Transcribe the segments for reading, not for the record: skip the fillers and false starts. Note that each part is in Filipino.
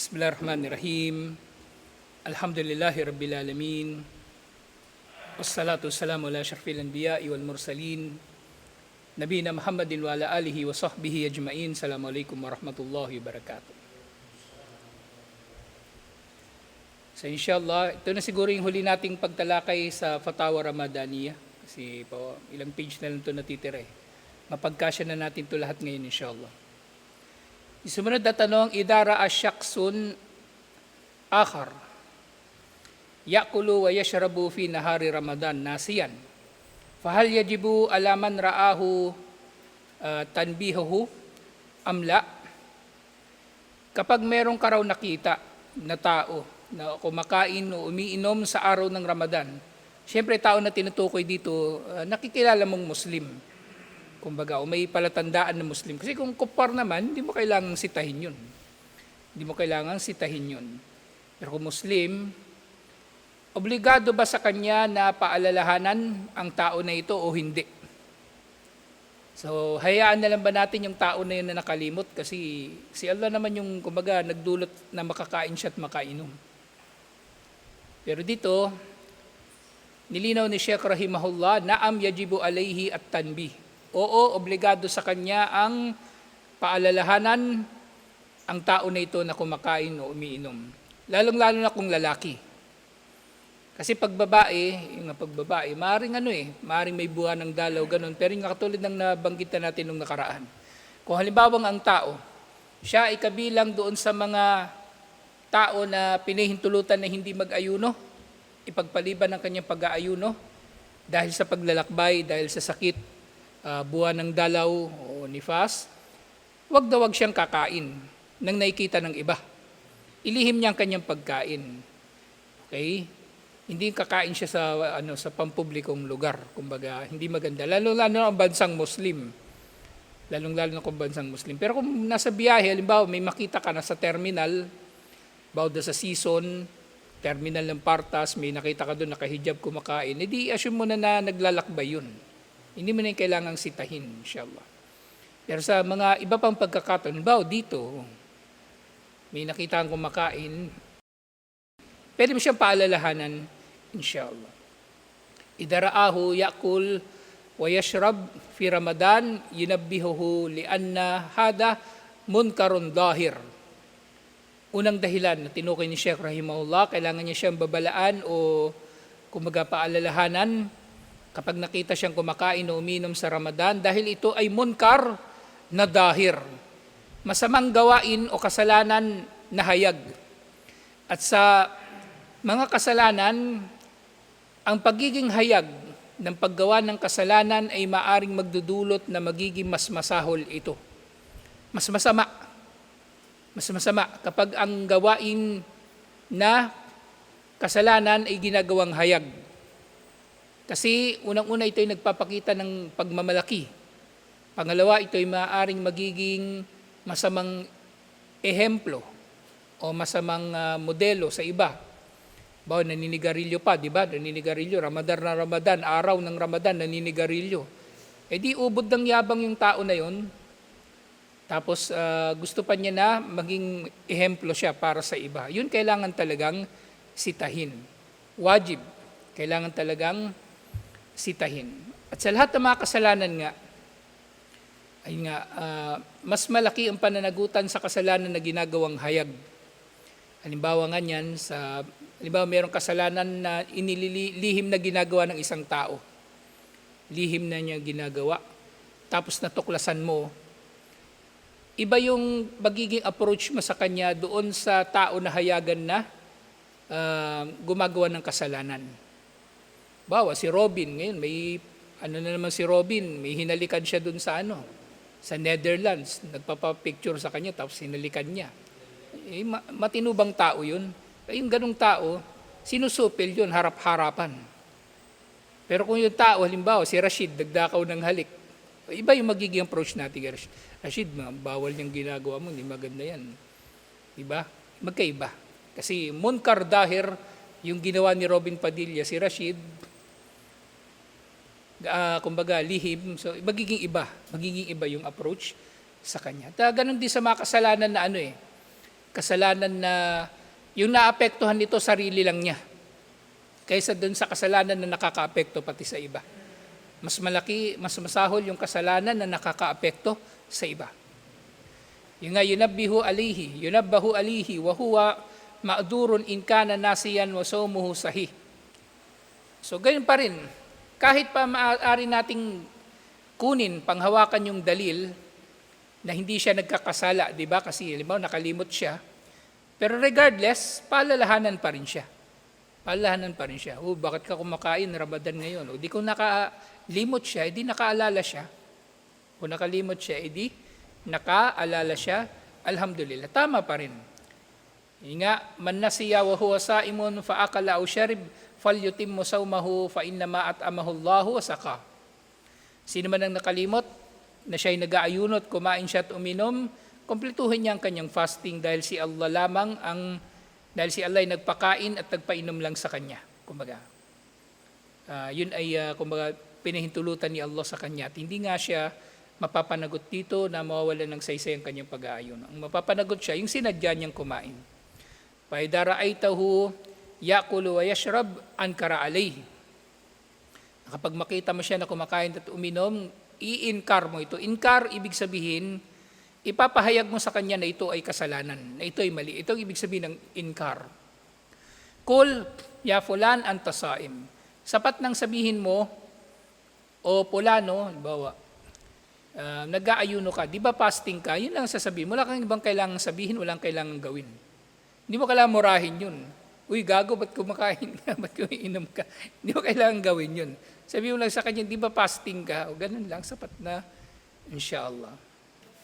Bismillahirrahmanirrahim. Alhamdulillahi Rabbil Alamin. Wassalatu wassalamu ala syarfil anbiya'i wal mursalin. Nabiyina Muhammadin wa ala alihi wa sahbihi ajma'in. Assalamualaikum warahmatullahi wabarakatuh. So inshallah, ito na siguro yung huli nating pagtalakay sa Fatawa Ramadaniyah. Kasi po, ilang page na lang ito natitira eh. Mapagkasya na natin ito lahat ngayon inshallah. Sumunod na tanong, idara asyaksun akhar yakulu wa yashrabu fi nahari Ramadan nasiyan. Fahal yajibu alaman ra'ahu tanbihuhu amla? Kapag merong karaw nakita na tao na kumakain o umiinom sa araw ng Ramadan, siyempre tao na tinutukoy dito, nakikilala mong Muslim. Kumbaga, o may palatandaan na Muslim. Kasi kung kumpar naman, hindi mo kailangang sitahin yun. Hindi mo kailangang sitahin yun. Pero kung Muslim, obligado ba sa kanya na paalalahanan ang tao na ito o hindi? So, hayaan na lang ba natin yung tao na yun na nakalimot? Kasi si Allah naman yung, kumbaga, nagdulot na makakain siya at makainom. Pero dito, nilinaw ni Sheikh Rahimahullah, na'am yajibu alayhi at tanbih. Oo, obligado sa kanya ang paalalahanan ang tao na ito na kumakain o umiinom. Lalong-lalo na kung lalaki. Kasi pagbabae, maaaring may buwan ng dalaw, ganun. Pero yung katulad ng nabanggit natin nung nakaraan. Kung halimbawang ang tao, siya ay kabilang doon sa mga tao na pinahintulutan na hindi mag-ayuno, ipagpaliban ng kanyang pag-aayuno, dahil sa paglalakbay, dahil sa sakit, buwan ng dalaw o nifas, wag siyang kakain nang nakikita ng iba. Ilihim niya ang kanyang pagkain. Okay? Hindi kakain siya sa pampublikong lugar. Kumbaga, hindi maganda. Lalo-lalo ang bansang Muslim. Lalong-lalo na kung bansang Muslim. Pero kung nasa biyahe, halimbawa may makita ka na sa terminal, bawda sa season, terminal ng Partas, may nakita ka doon nakahijab kumakain, edi assume mo na naglalakbay yun. Hindi mo na yung kailangang sitahin, inshallah. Pero sa mga iba pang pagkakataon, dito, may nakita kang kumakain, pwede mo siyang paalalahanan, inshallah. Idaraahu yakul wa yashrab fi Ramadan yunabbihuhu lianna hada munkarun dahir. Unang dahilan na tinukoy ni Sheikh Rahimahullah, kailangan niya siyang babalaan o kumbaga paalalahanan kapag nakita siyang kumakain o uminom sa Ramadan dahil ito ay munkar na dahir. Masamang gawain o kasalanan na hayag. At sa mga kasalanan, ang pagiging hayag ng paggawa ng kasalanan ay maaring magdudulot na magiging mas masahol ito. Mas masama. Mas masama kapag ang gawain na kasalanan ay ginagawang hayag. Kasi unang-una ito ay nagpapakita ng pagmamalaki. Pangalawa, ito ay maaaring magiging masamang ehemplo o masamang modelo sa iba. Bawa naninigarilyo pa, di ba? Naninigarilyo, Ramadan na Ramadan, araw ng Ramadan, naninigarilyo. E di ubod ng yabang yung tao na yon. Tapos gusto pa niya na maging ehemplo siya para sa iba. Yun kailangan talagang sitahin. Wajib. Kailangan talagang sitahin. At sa lahat ng mga kasalanan nga, mas malaki ang pananagutan sa kasalanan na ginagawang hayag. Halimbawa nga niyan, halimbawa mayroong kasalanan na inililihim na ginagawa ng isang tao. Lihim na niya ginagawa. Tapos natuklasan mo, iba yung magiging approach mo sa kanya doon sa tao na hayagan na gumagawa ng kasalanan. Bawa si Robin ngayon, si Robin, may hinalikan siya doon sa Netherlands, nagpapa-picture sa kanya tapos hinalikan niya. Matinubang tao yun. Yung ganung tao, sinusupil yun, harap-harapan. Pero kung yung tao, halimbawa si Rashid, nagdakaw ng halik, iba yung magiging approach natin. Rashid, bawal niyang ginagawa mo, hindi maganda yan. Diba? Magkaiba. Kasi munkar dahir, yung ginawa ni Robin Padilla, si Rashid, kumbaga lihim, so magiging iba yung approach sa kanya. Ganun din sa mga kasalanan na kasalanan na yung naapektuhan nito sarili lang niya kaysa dun sa kasalanan na nakakaapekto pati sa iba. Mas malaki, mas masahol yung kasalanan na nakakaapekto sa iba. Yung nga, yunabbahu alihi, wa huwa ma'durun in kana nasiyan wa sawmuhu sahih. So ganyan pa rin, kahit pa maaari nating kunin, panghawakan yung dalil na hindi siya nagkakasala, di ba? Kasi halimbawa nakalimot siya. Pero regardless, paalalahanan pa rin siya. Paalalahanan pa rin siya. Bakit ka kumakain Ramadan ngayon? O di kung nakalimot siya, edi nakaalala siya. Kung nakalimot siya, edi nakaalala siya. Alhamdulillah. Tama pa rin. Nga, man nasiya wa huwa saimun fa akala aw sharib falyutimmu sawmahu fa innama at'amahu Allahu wa saqa. Sino man ang nakalimot na siya'y nag-aayunot, kumain siya at uminom, kumpletuhin niya ang kanyang fasting dahil si Allah lamang dahil si Allah ay nagpakain at nagpainom lang sa kanya. Kumbaga, yun ay kumbaga pinahintulutan ni Allah sa kanya. At hindi nga siya mapapanagot dito na mawawalan ng saysay ang kanyang pag-aayon. Ang mapapanagot siya, yung sinadya niyang kumain. فَإِذَا رَأَيْتَهُ يَأْكُلُ وَيَشْرَبْ أَنْكَرَ عَلَيْهِ. Kapag makita mo siya na kumakain at uminom, i-inkar mo ito. Inkar, ibig sabihin, ipapahayag mo sa kanya na ito ay kasalanan, na ito ay mali. Ito ang ibig sabihin ng inkar. Kul, ya fulan anta saim. Sapat nang sabihin mo, o pulano, bawa, nag-aayuno ka, di ba fasting ka? Yun lang sasabihin. Wala kang ibang kailangang sabihin, walang kailangang gawin. Hindi mo kailangan murahin yun. Uy, gago, ba't kumakain ka? Ba't kumiinom ka? Hindi mo kailangan gawin yun. Sabi mo lang sa kanya, di ba fasting ka? O ganun lang, sapat na, inshallah.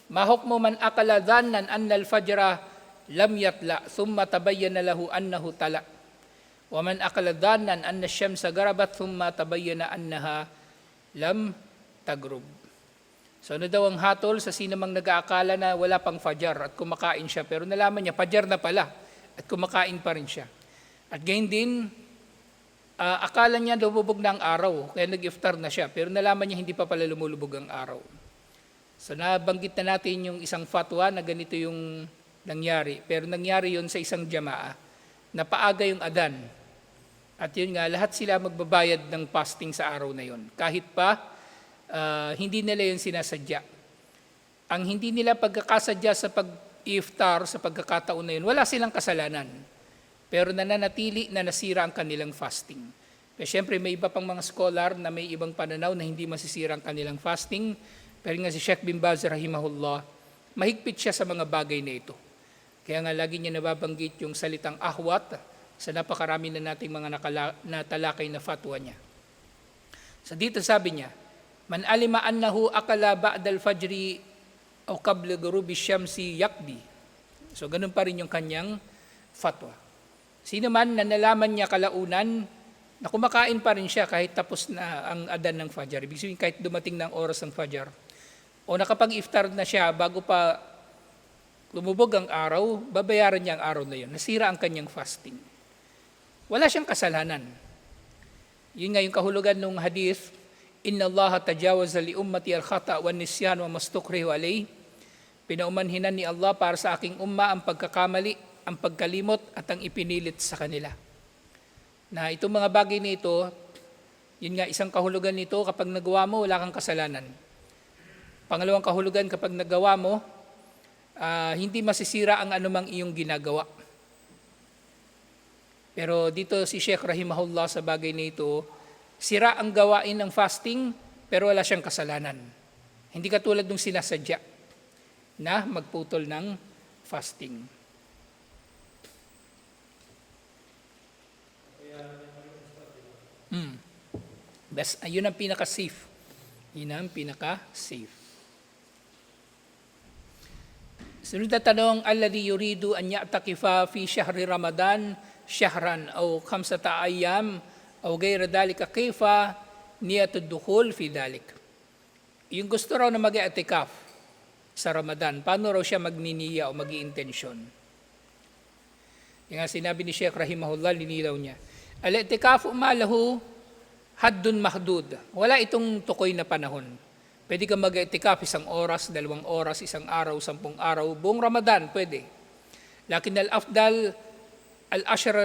Mahok mo man akala dhannan anna al-fajra lam yatla, thumma tabayyana lahu annahu tala. Wa man akala dhannan anna ash-shamsa garabat, thumma tabayyana annaha lam tagrub. So ano daw ang hatol sa sinamang nag-aakala na wala pang fajar at kumakain siya, pero nalaman niya, fajar na pala at kumakain pa rin siya. At gayon din, akala niya lumubog na ang araw, kaya nag-iftar na siya, pero nalaman niya hindi pa pala lumulubog ang araw. So nabanggit na natin yung isang fatwa na ganito yung nangyari, pero nangyari yun sa isang jamaa, na paaga yung adan. At yun nga, lahat sila magbabayad ng fasting sa araw na yun, kahit pa hindi nila yun sinasadya. Ang hindi nila pagkakasadya sa pag-iftar, sa pagkakataon na yun, wala silang kasalanan. Pero nananatili na nasira ang kanilang fasting. Pero syempre may iba pang mga scholar na may ibang pananaw na hindi masisira ang kanilang fasting. Pero nga si Sheikh bin Baz rahimahullah, mahigpit siya sa mga bagay na ito. Kaya nga lagi niya nababanggit yung salitang ahwat sa napakarami na nating mga natalakay na fatwa niya. So dito sabi niya, man alima annahu akala ba'dal fajri o qabla ghurubi syamsi yakdi. So ganun pa rin yung kanyang fatwa. Sino man na nalaman niya kalaunan na kumakain pa rin siya kahit tapos na ang adan ng fajar. Ibig sabihin kahit dumating na ang oras ng fajar. O nakapag-iftar na siya bago pa lumubog ang araw, babayaran niya ang araw na yun. Nasira ang kanyang fasting. Wala siyang kasalanan. Yun nga yung kahulugan ng hadith, Inna Allah tajawaza li ummati al-khata wa nisyan wa mastukrihu alayh. Pinaumanhinan ni Allah para sa aking umma ang pagkakamali, ang pagkalimot at ang ipinilit sa kanila. Na itong mga bagay nito, yun nga isang kahulugan nito, kapag nagawa mo, wala kang kasalanan. Pangalawang kahulugan, kapag nagawa mo, hindi masisira ang anumang iyong ginagawa. Pero dito si Sheikh rahimahullah sa bagay nito, sira ang gawain ng fasting, pero wala siyang kasalanan. Hindi katulad nung sinasadya na magputol ng fasting. Yun ang pinaka-safe. Yun ang pinaka-safe. Sunod na tanong, alladhi yuridu an ya'takifa fi syahri Ramadan syahran aw khamsata ayyam aw ghayra dhalika kayfa niyatud dukhul fi dhalik. Yung gusto raw na mag-i'tikaf sa Ramadan, paano raw siya magniniya o mag-iintensyon? Yung nga sinabi ni Sheikh rahimahullah, linilaw niya. Al-i'tikafu ma lahu haddun mahdud. Wala itong tukoy na panahon. Pwede kang mag-i'tikaf 1 oras, 2 oras, 1 araw, 10 araw, buong Ramadan, pwede. Lakin al-afdal al-ashr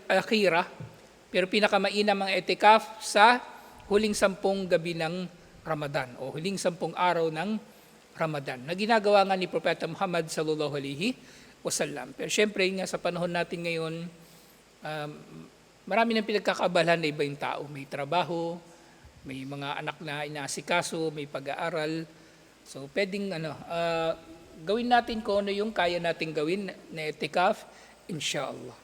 al-akhira, pero pinakamainam ang i'tikaf sa huling 10 gabi ng Ramadan o huling 10 araw ng Ramadan na ginagawa nga ni Propeta Muhammad sallallahu alaihi wasallam. Pero syempre nga sa panahon natin ngayon, marami nang pinagkakaabalahan na iba yung tao. May trabaho, may mga anak na inaasikaso, may pag-aaral. So pwedeng gawin natin kung ano yung kaya nating gawin na i'tikaf, inshallah.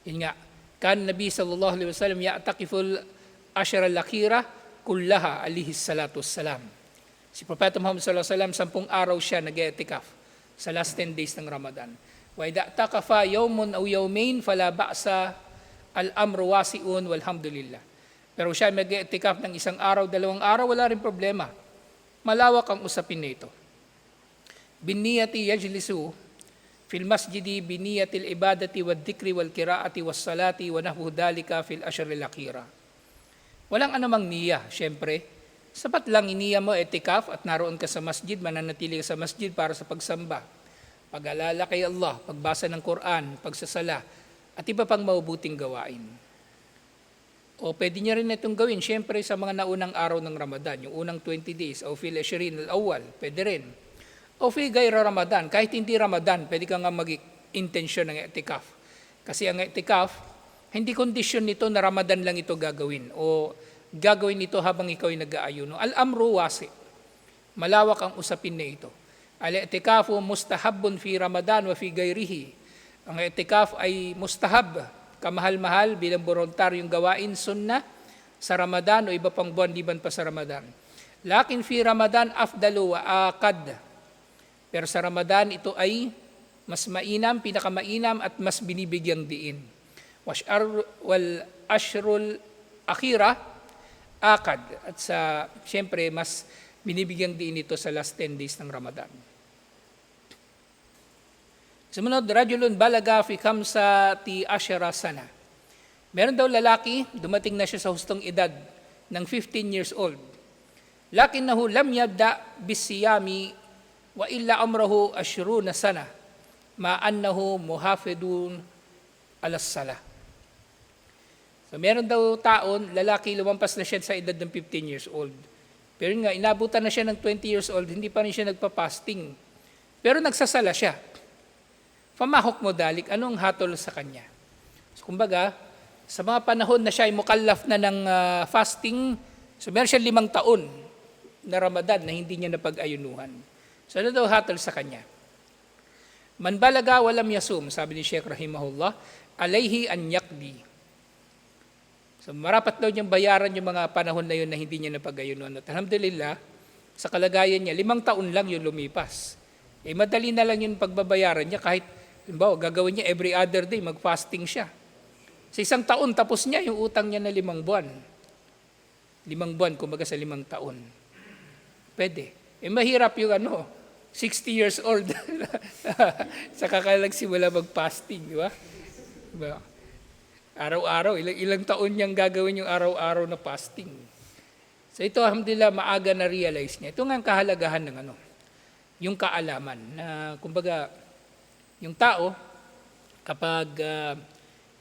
Yun nga, kan Nabi sallallahu alaihi wasallam ya'takiful ashar al-akhira kullaha alaihi salatu wassalam. Si Propeta Muhammad sallallahu alaihi wasallam 10 araw siya nag-i'tikaf sa last 10 days ng Ramadan. Wa idha taqafa yawmun aw yawmain fala ba'sa al-amru wasi'un walhamdulillah. Pero siya mag-i'tikaf ng 1 araw, 2 araw, wala rin problema. Malawak ang usapin nito. Binniyati yajlisu fil masjidi biniyatil ibadati wad dhikri wal qiraati was salati wa nahwu dhalika fil ashr al akhira. Walang anumang niya, syempre. Sapat lang iniya mo i'tikaf at naroon ka sa masjid, mananatili ka sa masjid para sa pagsamba, pag-alala kay Allah, pagbasa ng Quran, pagsasala, at iba pang mabubuting gawain. O pwede niya rin itong gawin, syempre sa mga naunang araw ng Ramadan, yung unang 20 days, o fil ashrin al-awwal, pwede rin. O fi gayra Ramadan, kahit hindi Ramadan, pwede ka nga mag-intensyon ng i'tikaf. Kasi ang i'tikaf, hindi kondisyon nito na Ramadan lang ito gagawin o gagawin ito habang ikaw ay nag-aayuno. Al-amru wasi. Malawak ang usapin na ito. Al-i'tikafu mustahabun fi Ramadan wa fi gayrihi. Ang i'tikaf ay mustahab, kamahal-mahal bilang voluntaryong gawain, sunnah sa Ramadan o iba pang buwan liban pa sa Ramadan. Lakin fi Ramadan afdalu wa akad. Pero sa Ramadan ito ay mas mainam, pinakamainam at mas binibigyang diin. Wal ashrul akhira akad. At siyempre mas binibigyang diin ito sa last 10 days ng Ramadan. Sumunod, rajulun balaga fi khamsati ashara sana. Meron daw lalaki, dumating na siya sa hustong edad ng 15 years old. Lakinnahu lam yabda bisiyami wa illa amrahu ashruna sana ma annahu muhafidun alas salah. So meron daw taon, lalaki, lumampas na siya sa edad ng 15 years old. Pero nga, inabutan na siya ng 20 years old, hindi pa rin siya nagpa-fasting. Pero nagsasala siya. Famahok mo dalik, anong hatol sa kanya? So kumbaga, sa mga panahon na siya ay mukallaf na ng fasting, so meron siya 5 taon na Ramadan na hindi niya napag-ayunuhan. So ano daw hatol sa kanya? Man balaga walam yasum, sabi ni Sheikh rahimahullah, alayhi an yakdi. So marapat daw niyang bayaran yung mga panahon na yun na hindi niya napag-ayunuhan. At alhamdulillah, sa kalagayan niya, 5 taon lang yung lumipas. Madali na lang yung pagbabayaran niya kahit, gagawin niya every other day, mag-fasting siya. Sa 1 taon, tapos niya yung utang niya na 5 buwan. 5 buwan, kumbaga sa 5 taon. Pwede. Mahirap yung 60 years old. Saka ka lang simula mag-fasting, di ba? Diba? Araw-araw, ilang taon niyang gagawin yung araw-araw na fasting. So ito, alhamdulillah, maaga na realize niya. Ito nga ang kahalagahan ng yung kaalaman. Na kumbaga, yung tao, kapag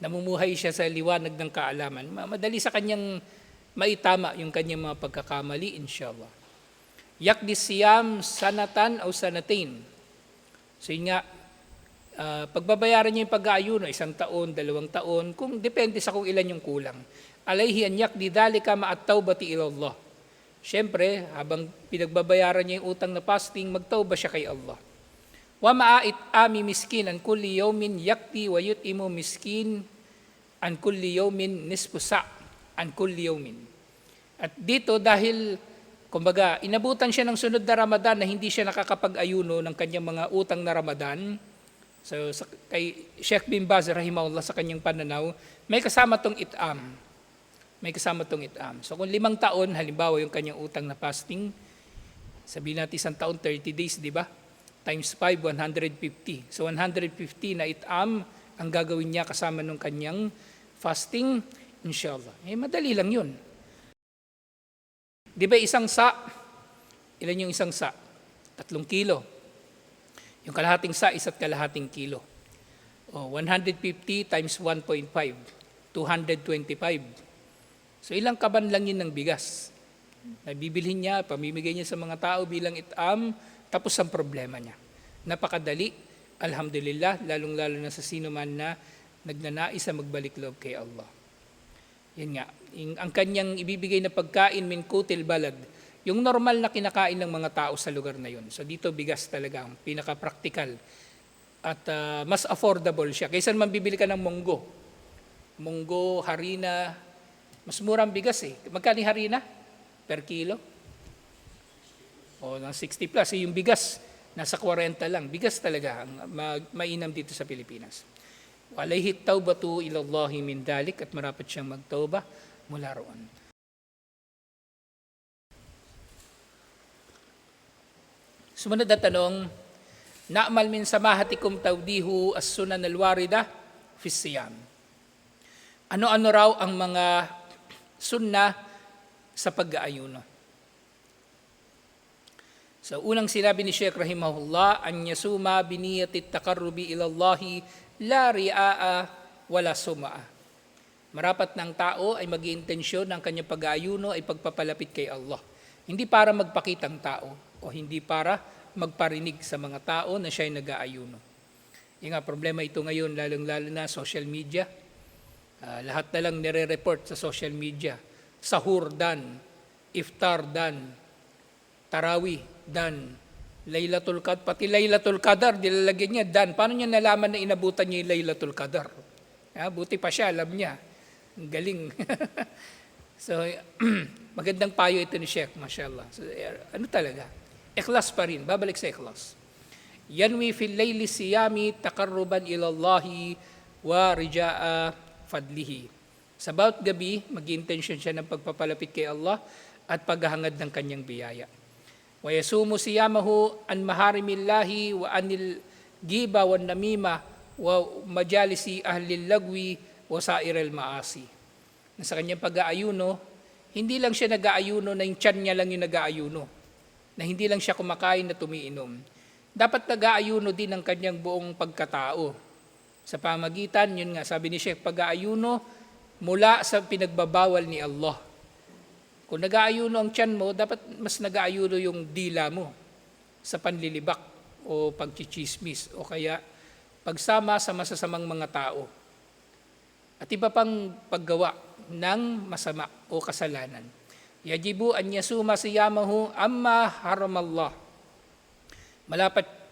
namumuhay siya sa liwanag ng kaalaman, madali sa kanyang maitama yung kanyang mga pagkakamali, inshallah. Yakdi siyam sanatan o sanatain. So yun nga, pagbabayaran niya yung pag-aayuno, 1 taon, 2 taon, kung depende sa kung ilan yung kulang. Alayhi an yakdi dhalika ma'at tawbati ila Allah. Siyempre, habang pinagbabayaran niya yung utang na fasting, magtawba siya kay Allah. Wa ma'ait ami miskin an kulli yawmin yakdi wa yut'imu miskin an kulli yawmin nisfu sa' an kulli yawmin. At dito dahil kumbaga inabutan siya ng sunod na Ramadan na hindi siya nakakapag-ayuno ng kanyang mga utang na Ramadan. So kay Sheikh bin Baz rahimahullah sa kanyang pananaw, may kasama tong it'am. May kasama tong it'am. So kung 5 taon halimbawa yung kanyang utang na fasting, sabihin natin 1 taon 30 days, di ba? Times 5, 150. So 150 na it'am ang gagawin niya kasama nung kanyang fasting, inshallah. Madali lang yun. Di ba isang sa? Ilan yung isang sa? 3 kilo. Yung kalahating sais at kalahating kilo. 150 times 1.5, 225. So ilang kaban lang yun ng bigas. Nabibilhin niya, pamimigay niya sa mga tao bilang itam, tapos ang problema niya. Napakadali, alhamdulillah, lalong-lalo na sa sino man na nagnanais na magbalik loob kay Allah. Yan nga, ang kanyang ibibigay na pagkain min kutil balad, yung normal na kinakain ng mga tao sa lugar na yun. So dito bigas talaga ang pinaka-practical at mas affordable siya. Kaysa naman bibili ka ng munggo, harina, mas murang bigas eh. Magkano yung harina per kilo? Ng 60 plus. Yung bigas, nasa 40 lang. Bigas talaga ang mainam dito sa Pilipinas. Walayhi tawbatu ilallahi min dalik, at marapat siyang magtawba mula roon. Sumunod na tanong, na'mal min samahatikum tawdihu as-sunan al-warida fi siyam. Ano-ano raw ang mga sunna sa pag-aayuno? So unang sinabi ni Sheikh rahimahullah, an yasuma biniyati taqarrubi ila Allah la riaa wala sumaa. Marapat ng tao ay mag-iintensyon ng kanyang pag-aayuno ay pagpapalapit kay Allah. Hindi para magpakitang tao o hindi para magparinig sa mga tao na siya ay nag-aayuno. Yung nga, problema ito ngayon, lalong-lalo na social media. Lahat na lang nire-report sa social media. Sahur dan, iftar dan, tarawih dan, Laylatul Qadr, pati Laylatul Qadr, nilalagyan niya dan. Paano niya nalaman na inabutan niya yung Laylatul Qadr? Buti pa siya, alam niya. Ang galing. So, magandang payo ito ni Sheikh, mashallah. So, ano talaga? Ikhlas pa rin, babalik sa ikhlas. Yanwi fil layli siyami taqarruban ilallahi wa rijaa fadlihi. Sa bawat gabi, mag-intention siya ng pagpapalapit kay Allah at paghahangad ng kanyang biyaya. Wa yasumu siyamahu an maharimillahi wa anil giba wan namima wa majalisi ahli lagwi wa sairil maasi. Sa kanyang pag-aayuno, hindi lang siya nag-aayuno na yung tiyan niya lang yung nag-aayuno, na hindi lang siya kumakain na tumiinom. Dapat nag-aayuno din ang kanyang buong pagkatao. Sa pamagitan, yun nga, sabi ni Sheikh, pag-aayuno mula sa pinagbabawal ni Allah. Kung nag-aayuno ang tiyan mo, dapat mas nag-aayuno yung dila mo sa panlilibak o pagchichismis o kaya pagsama sa masasamang mga tao. At iba pang paggawa ng masama o kasalanan. Yajibu an yasuma siyamahu amma haramallah.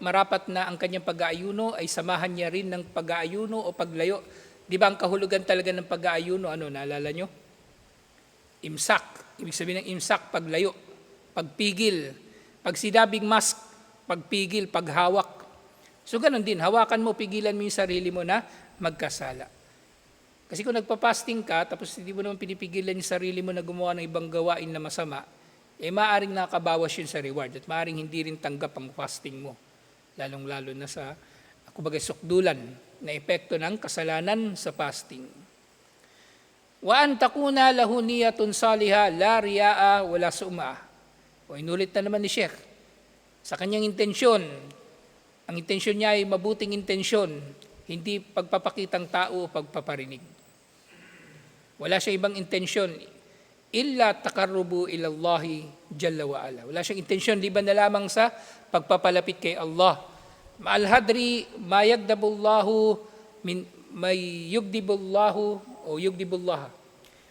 Marapat na ang kanyang pag-aayuno ay samahan niya rin ng pag-aayuno o paglayo. Di ba ang kahulugan talaga ng pag-aayuno, naalala nyo? Imsak. Ibig sabihin ng imsak, paglayo, pagpigil. Pag sinabing mask, pagpigil, paghawak. So ganun din, hawakan mo, pigilan mo yung sarili mo na magkasala. Kasi kung nagpa-fasting ka, tapos hindi mo naman pinipigilan yung sarili mo na gumawa ng ibang gawain na masama, maaaring nakabawas yun sa reward at maaaring hindi rin tanggap ang fasting mo. Lalong-lalo na sa, kumbaga, sukdulan na epekto ng kasalanan sa fasting. Wa an takuna lahu niyatun salihah la riyaa wala sum'ah. O inulit na naman ni Sheikh. Sa kanyang intensyon, ang intensyon niya ay mabuting intensyon, hindi pagpapakitang tao o pagpaparinig. Wala siya ibang intensyon illa taqarrubu ila Allahi jalla wa ala. Wala siyang intensyon liban na lamang sa pagpapalapit kay Allah. Ma'al hadri ma yagdabullahu min may yugdibullahu o yugdibullah.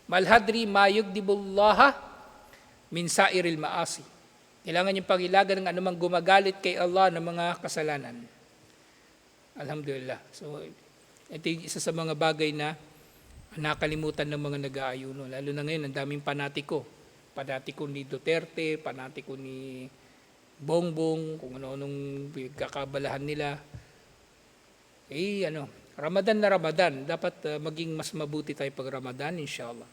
Malhadri ma yugdibullah min sairil maasi. Kailangan yung pagilagan ng anumang gumagalit kay Allah ng mga kasalanan. Alhamdulillah. So, ito yung isa sa mga bagay na nakalimutan ng mga nag-aayuno. Lalo na ngayon, ang daming panatiko. Panatiko ni Duterte, panatiko ni Bongbong, kung ano-anong kakabalahan nila. Ramadan na Ramadan, dapat maging mas mabuti tayo pag Ramadan, inshallah.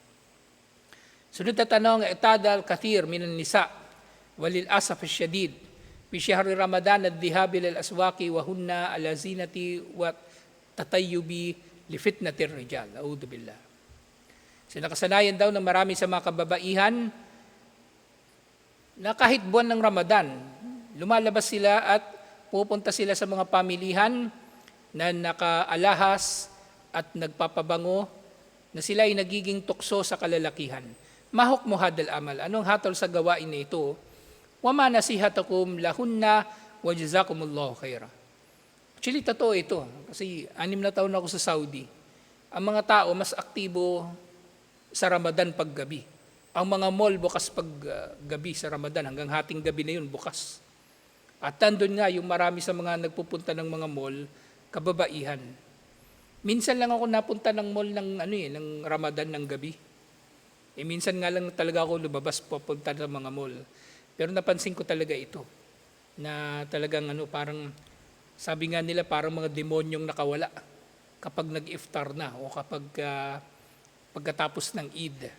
Sunod na tanong, i'tada al-kathir minan nisa walil asaf asyadid fi syahri Ramadan ad-dhihabi lil aswaqi wa hunna ala zinati wa tatayyubi li fitnatir rijal. A'udhu billah. So nakasanayan daw ng marami sa mga kababaihan na kahit buwan ng Ramadan, lumalabas sila at pupunta sila sa mga pamilihan na nakaalahas at nagpapabango na sila ay nagiging tukso sa kalalakihan. Mahok mo hadal amal. Anong hatol sa gawain na ito? Wama nasihatakum lahunna wa jazakumullahu khaira. Actually, totoo ito. Kasi 6 na taon ako sa Saudi. Ang mga tao mas aktibo sa Ramadan paggabi. Ang mga mall bukas paggabi sa Ramadan. Hanggang hating gabi na yun bukas. At tandun nga yung marami sa mga nagpupunta ng mga mall, kababaihan. Minsan lang ako napunta ng mall ng Ramadan ng gabi. Minsan nga lang talaga ako lumabas pupunta sa mga mall. Pero napansin ko talaga ito. Na talagang parang sabi nga nila parang mga demonyong nakawala kapag nag-iftar na o kapag pagkatapos ng Eid.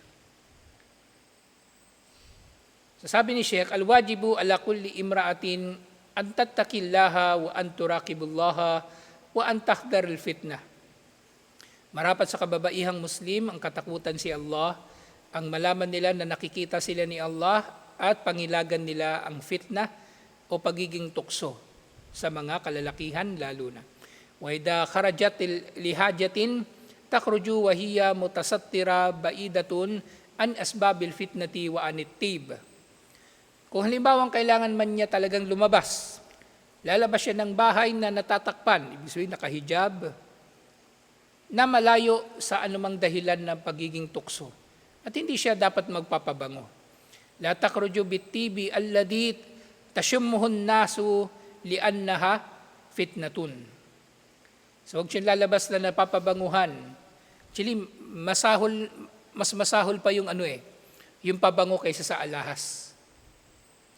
So sabi ni Sheikh, al-wajibu ala kulli imra'atin an tattaqillaha wa an turaqibullaha wa an tahdhar al-fitnah. Marapat sa kababaihang Muslim ang katakutan si Allah, ang malaman nila na nakikita sila ni Allah at pangilagan nila ang fitnah o pagiging tukso sa mga kalalakihan lalo na. Wa idha kharajat lihajatin takhruju wa hiya mutasattira baidatun an asbabil fitnati wa anittib. Kung halimbawa kailangan man niya talagang lumabas, lalabas siya ng bahay na natatakpan, ibig sabihin nakahijab, na malayo sa anumang dahilan ng pagiging tukso. At hindi siya dapat magpapabango. La takhruju bit-tibi alladhi tashummuhun nasu li'annaha fitnatun. So huwag siya lalabas na napapabanguhan. Actually, mas masahol pa yung yung pabango kaysa sa alahas.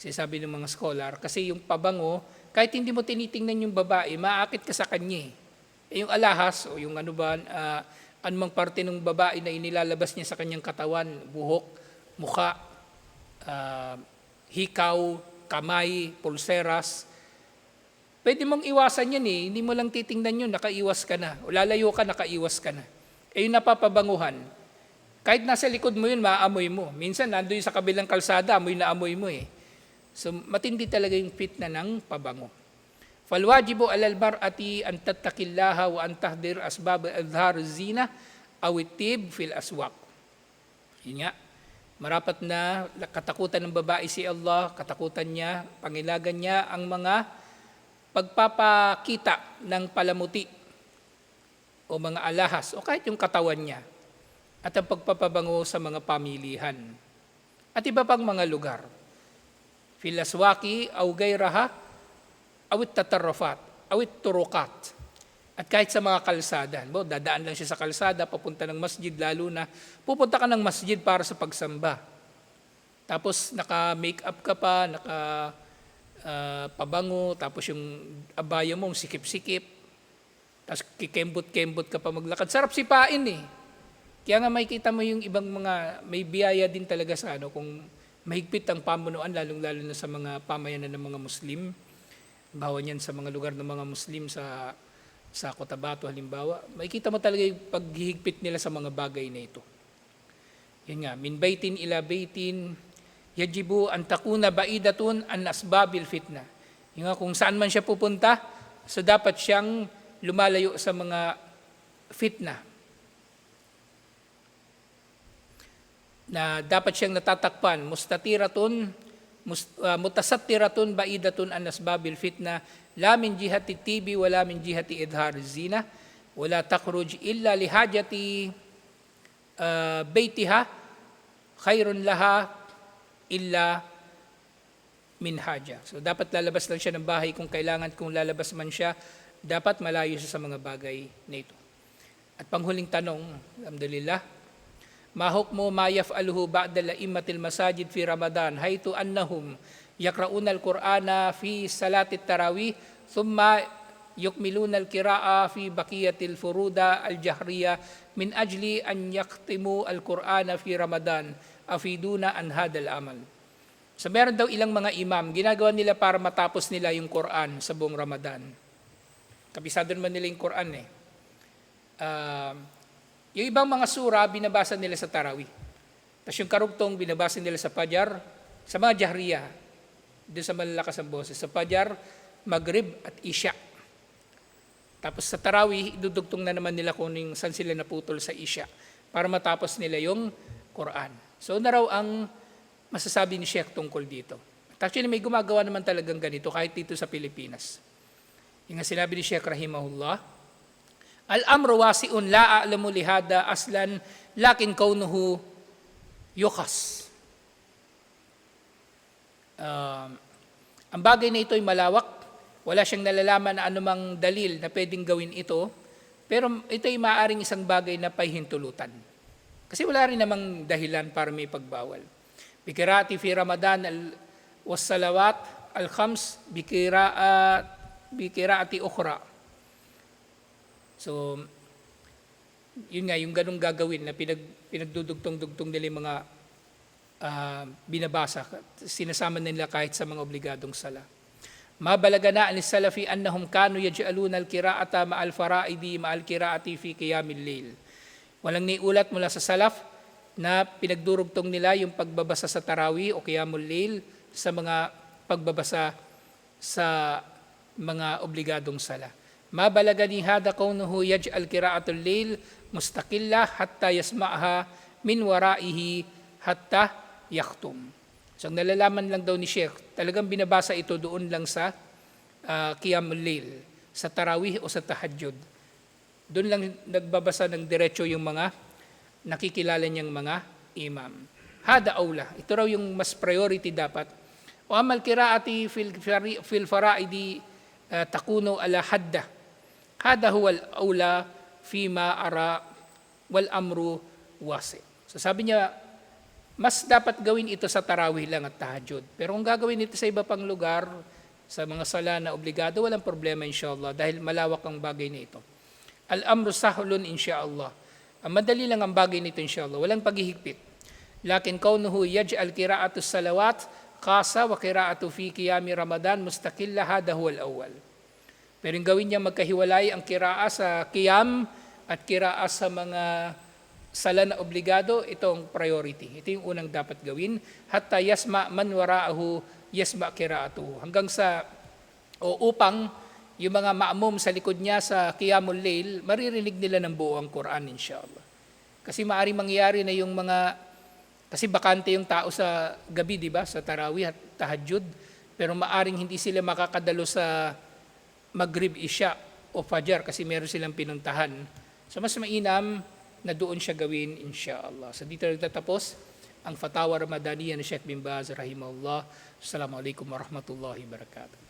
Sabi ng mga scholar, kasi yung pabango, kahit hindi mo tinitingnan yung babae, maaakit ka sa kanya. Yung alahas o yung anumang parte ng babae na inilalabas niya sa kanyang katawan, buhok, mukha, hikaw, kamay, pulseras, pwede mong iwasan yan Hindi mo lang titingnan yun, nakaiwas ka na. O lalayo ka, nakaiwas ka na. Yung napapabanguhan, kahit nasa likod mo yun, maaamoy mo. Minsan, nandoon sa kabilang kalsada, amoy na amoy mo So, matindi talaga yung fitna ng pabango. Falwajibu alal mar'ati an tattaqillaha wa an tahdir asbab adhar zina aw ittib fil aswaq. Yun nga, marapat na katakutan ng babae si Allah, katakutan niya, pangilagan niya ang mga pagpapakita ng palamuti o mga alahas o kahit yung katawan niya at ang pagpapabango sa mga pamilihan at iba pang mga lugar. Fil aswaqi aw gayraha awit tatarrafat, awit turukat. At kahit sa mga kalsada, dadaan lang siya sa kalsada, papunta ng masjid, lalo na pupunta ka ng masjid para sa pagsamba. Tapos naka-makeup ka pa, pabango, tapos yung abaya mo, sikip-sikip, tapos kikembot-kembot ka pa maglakad. Sarap sipain Kaya nga makikita mo yung ibang mga, may biyaya din talaga sa kung mahigpit ang pamunuan, lalong-lalo na sa mga pamayanan ng mga Muslim. Bawa niyan sa mga lugar ng mga Muslim sa Cotabato halimbawa, makikita mo talaga yung paghihigpit nila sa mga bagay na ito. Yan nga, min baitin ila baitin, yajibu an takuna baidatun an asbabil fitna. Yung nga, kung saan man siya pupunta, so dapat siyang lumalayo sa mga fitna. Na dapat siyang natatakpan, mutasattiratun baidatun an asbabil fitna, la min jihati tibi wala min jihati idhar zina wala takhruj illa lihajati baitiha khairun laha illa min haja. So dapat lalabas lang siya ng bahay kung kailangan, kung lalabas man siya, dapat malayo siya sa mga bagay na ito. At panghuling tanong, alhamdulillah, ma hukmu ma yaf'aluhu ba'da la'immatil masajid fi Ramadan haytu annahum yaqra'una al-Qur'ana fi salatit tarawih thumma yukmiluna al-qira'a fi baqiyatil furuda al-jahriyah min ajli an yaqtimu al-Qur'ana fi Ramadan afiduna an hadal amal. So meron daw ilang mga imam, ginagawa nila para matapos nila yung Quran sa buong Ramadan. Kabisado naman nila yung Quran yung ibang mga sura, binabasa nila sa tarawih. Tapos yung karugtong, binabasa nila sa Fajar, sa mga jahriyah, doon sa malalakas ang boses. Sa Fajar, Maghrib at Isya. Tapos sa Tarawih, idudugtong na naman nila kung saan sila naputol sa Isya para matapos nila yung Quran. So na raw ang masasabi ni Sheikh tungkol dito. At actually may gumagawa naman talagang ganito kahit dito sa Pilipinas. Yung nga sinabi ni Sheikh rahimahullah, al-amru wasi'un la a'lamu lihada aslan lakin kaunuhu yukhas. Ang bagay na ito ay malawak, wala siyang nalalaman na anumang dalil na pwedeng gawin ito, pero ito ay maaaring isang bagay na pahintulutan. Kasi wala rin namang dahilan para may pagbawal. Bikirati fi Ramadan was-salawat al-khams bikiraati ukhra. So, yun nga, yung ganung gagawin na pinagdudugtong-dugtong nila yung mga binabasa, sinasama nila kahit sa mga obligadong sala. Mabalaga na anis salafi annahum kanu yaj'aluna al-qira'ata ma'al fara'idi ma'al qira'ati fi qiyamil layl. Walang niulat mula sa salaf na pinagdurugtong nila yung pagbabasa sa tarawih o qiyamul layl sa mga pagbabasa sa mga obligadong sala. Mabalaga ni hada kaunuhu yaj'al qira'atul layl mustaqilla hatta yasma'ha min wara'ihi hatta yaktum. So nalalaman lang daw ni Sheikh, talagang binabasa ito doon lang sa Qiyamul Layl, sa Tarawih o sa Tahajjud. Doon lang nagbabasa ng diretso yung mga nakikilala niyang mga imam. Hada aula, ito raw yung mas priority dapat. O amal qiraati fil fara'idi takuno ala hadda. Hada huwa al-aula fima ara wal amru wasi. So sabi niya, mas dapat gawin ito sa tarawih lang at tahajjud. Pero kung gagawin ito sa iba pang lugar, sa mga sala na obligado, walang problema inshallah dahil malawak ang bagay na ito. Al-amru sahlun inshallah. Ang madali lang ang bagay nito inshallah, walang paghihigpit. Lakin kaunuhu yaj'al qira'atu salawat qasa wa qira'atu fi qiyami Ramadan mustaqilla hada huwa al-awwal. Pero yung gawin niya magkahiwalay ang qira'a sa qiyam at qira'a sa mga sala na obligado, ito ang priority. Ito yung unang dapat gawin. Hatta yasma man wara'ahu yasma qira'atuhu. Hanggang sa, upang yung mga ma'mum sa likod niya sa Qiyamul Layl, maririnig nila ng buo ang Quran inshallah. Kasi maaaring mangyari na yung mga, kasi bakante yung tao sa gabi, di ba? Sa Tarawih at Tahajjud. Pero maaaring hindi sila makakadalo sa Maghrib, Isya o Fajr kasi meron silang pinuntahan. So mas mainam na doon siya gawin inshallah. So dito nagtatapos ang Fatawa Ramadaniya ni Sheikh bin Baz rahimahullah. Assalamualaikum warahmatullahi wabarakatuh.